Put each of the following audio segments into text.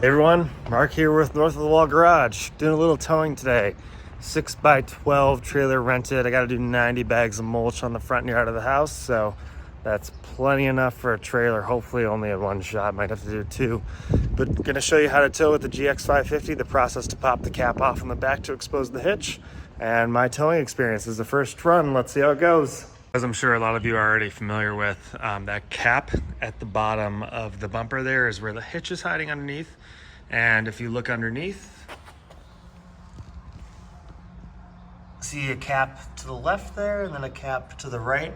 Hey everyone, Mark here with North of the Wall Garage. Doing a little towing today. 6x12 trailer rented. I got to do 90 bags of mulch on the front yard of the house, so that's plenty enough for a trailer. Hopefully only in one shot, might have to do two. But gonna show you how to tow with the GX550, the process to pop the cap off on the back to expose the hitch, and my towing experience is the first run. Let's see how it goes. As I'm sure a lot of you are already familiar with, that cap at the bottom of the bumper there is where the hitch is hiding underneath. And if you look underneath, see a cap to the left there and then a cap to the right.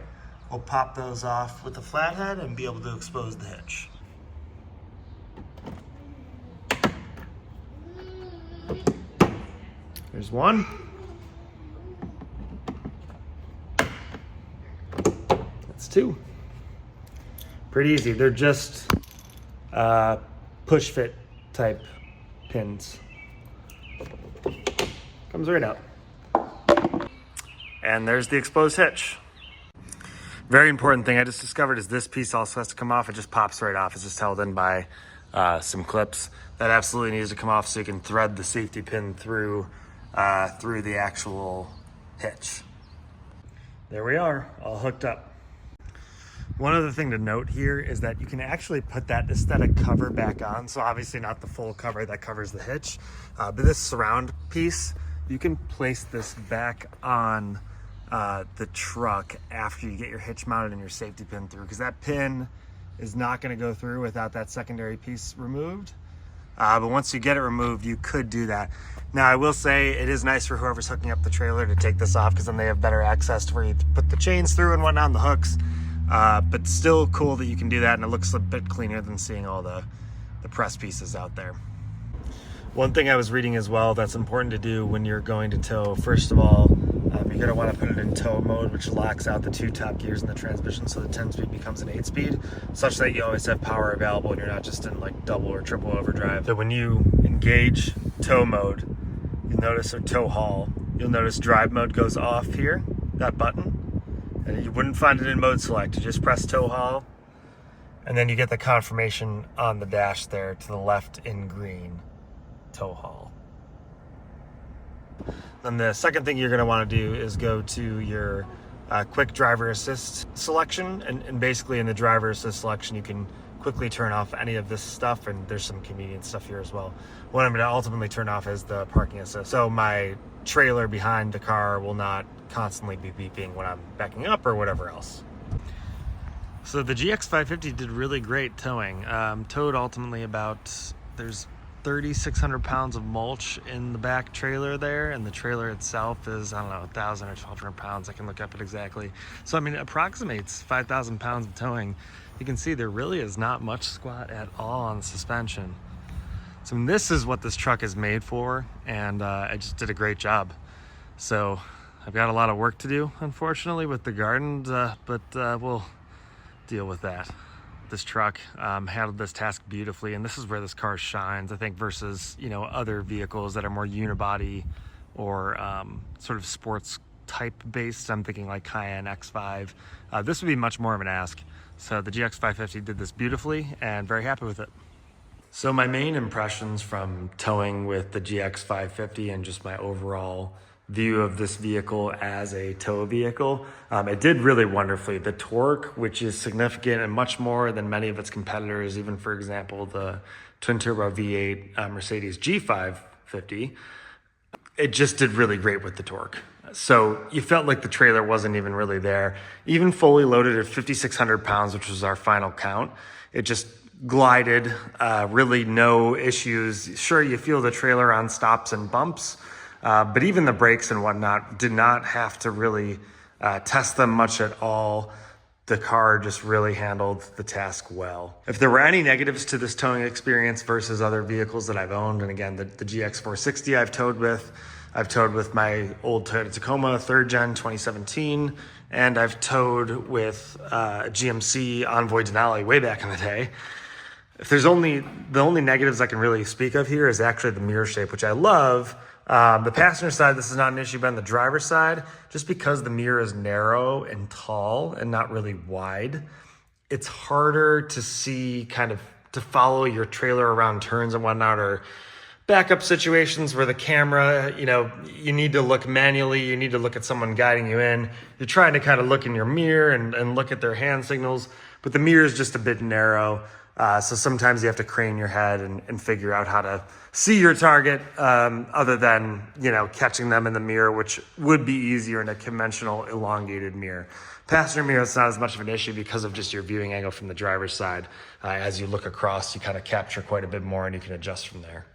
We'll pop those off with the flathead and be able to expose the hitch. There's one. That's two. Pretty easy. They're just push fit type pins. Comes right out. And there's the exposed hitch. Very important thing I just discovered is this piece also has to come off. It just pops right off. It's just held in by some clips. That absolutely needs to come off so you can thread the safety pin through the actual hitch. There we are, all hooked up. One other thing to note here is that you can actually put that aesthetic cover back on. So obviously not the full cover that covers the hitch, but this surround piece, you can place this back on the truck after you get your hitch mounted and your safety pin through, because that pin is not going to go through without that secondary piece removed. But once you get it removed, you could do that. Now, I will say it is nice for whoever's hooking up the trailer to take this off, because then they have better access to where you put the chains through and whatnot on the hooks. But still cool that you can do that, and it looks a bit cleaner than seeing all the press pieces out there. One thing I was reading as well that's important to do when you're going to tow, first of all, you're going to want to put it in tow mode, which locks out the two top gears in the transmission, so the 10-speed becomes an 8-speed, such that you always have power available and you're not just in like double or triple overdrive. So when you engage tow mode, you'll notice, or tow haul, you'll notice drive mode goes off here, that button. And you wouldn't find it in mode select. You just press tow haul, and then you get the confirmation on the dash there to the left in green, tow haul. Then the second thing you're going to want to do is go to your quick driver assist selection, and basically in the driver assist selection you can quickly turn off any of this stuff, and there's some convenient stuff here as well. What I'm going to ultimately turn off is the parking assist, so my trailer behind the car will not constantly be beeping when I'm backing up or whatever else. So the GX550 did really great towing. Towed ultimately about, there's 3,600 pounds of mulch in the back trailer there, and the trailer itself is, I don't know, 1,000 or 1,200 pounds. I can look up it exactly. So I mean, it approximates 5,000 pounds of towing. You can see there really is not much squat at all on the suspension. So I mean, this is what this truck is made for, and I just did a great job. So I've got a lot of work to do, unfortunately, with the gardens, but we'll deal with that. This truck handled this task beautifully, and this is where this car shines, I think, versus, you know, other vehicles that are more unibody or sort of sports type based. I'm thinking like Cayenne X5. This would be much more of an ask. So the GX550 did this beautifully, and very happy with it. So my main impressions from towing with the GX550 and just my overall view of this vehicle as a tow vehicle, it did really wonderfully. The torque, which is significant and much more than many of its competitors, even for example, the twin turbo V8 Mercedes G550, it just did really great with the torque. So you felt like the trailer wasn't even really there. Even fully loaded at 5,600 pounds, which was our final count, it just glided, really no issues. Sure, you feel the trailer on stops and bumps, but even the brakes and whatnot did not have to really test them much at all. The car just really handled the task well. If there were any negatives to this towing experience versus other vehicles that I've owned, and again, the GX460 I've towed with my old Toyota Tacoma 3rd Gen 2017, and I've towed with GMC Envoy Denali way back in the day. If there's the only negatives I can really speak of here is actually the mirror shape, which I love. The passenger side, this is not an issue, but on the driver's side, just because the mirror is narrow and tall and not really wide, it's harder to see kind of to follow your trailer around turns and whatnot, or backup situations where the camera, you need to look manually, you need to look at someone guiding you in. You're trying to kind of look in your mirror and look at their hand signals, but the mirror is just a bit narrow. So sometimes you have to crane your head and figure out how to see your target, other than, catching them in the mirror, which would be easier in a conventional elongated mirror. Passenger mirror, it's not as much of an issue because of just your viewing angle from the driver's side. As you look across, you kind of capture quite a bit more and you can adjust from there.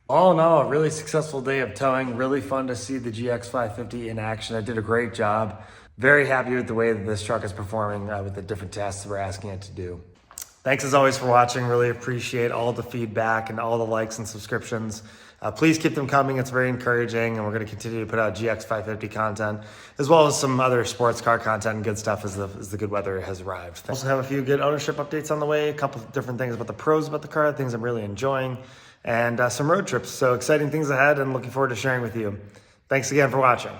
All in all, a really successful day of towing. Really fun to see the GX550 in action. I did a great job. Very happy with the way that this truck is performing with the different tasks we're asking it to do. Thanks as always for watching. Really appreciate all the feedback and all the likes and subscriptions. Please keep them coming. It's very encouraging, and we're going to continue to put out GX550 content, as well as some other sports car content and good stuff as the good weather has arrived. I also have a few good ownership updates on the way, a couple of different things about the pros about the car, things I'm really enjoying, and some road trips. So exciting things ahead, and looking forward to sharing with you. Thanks again for watching.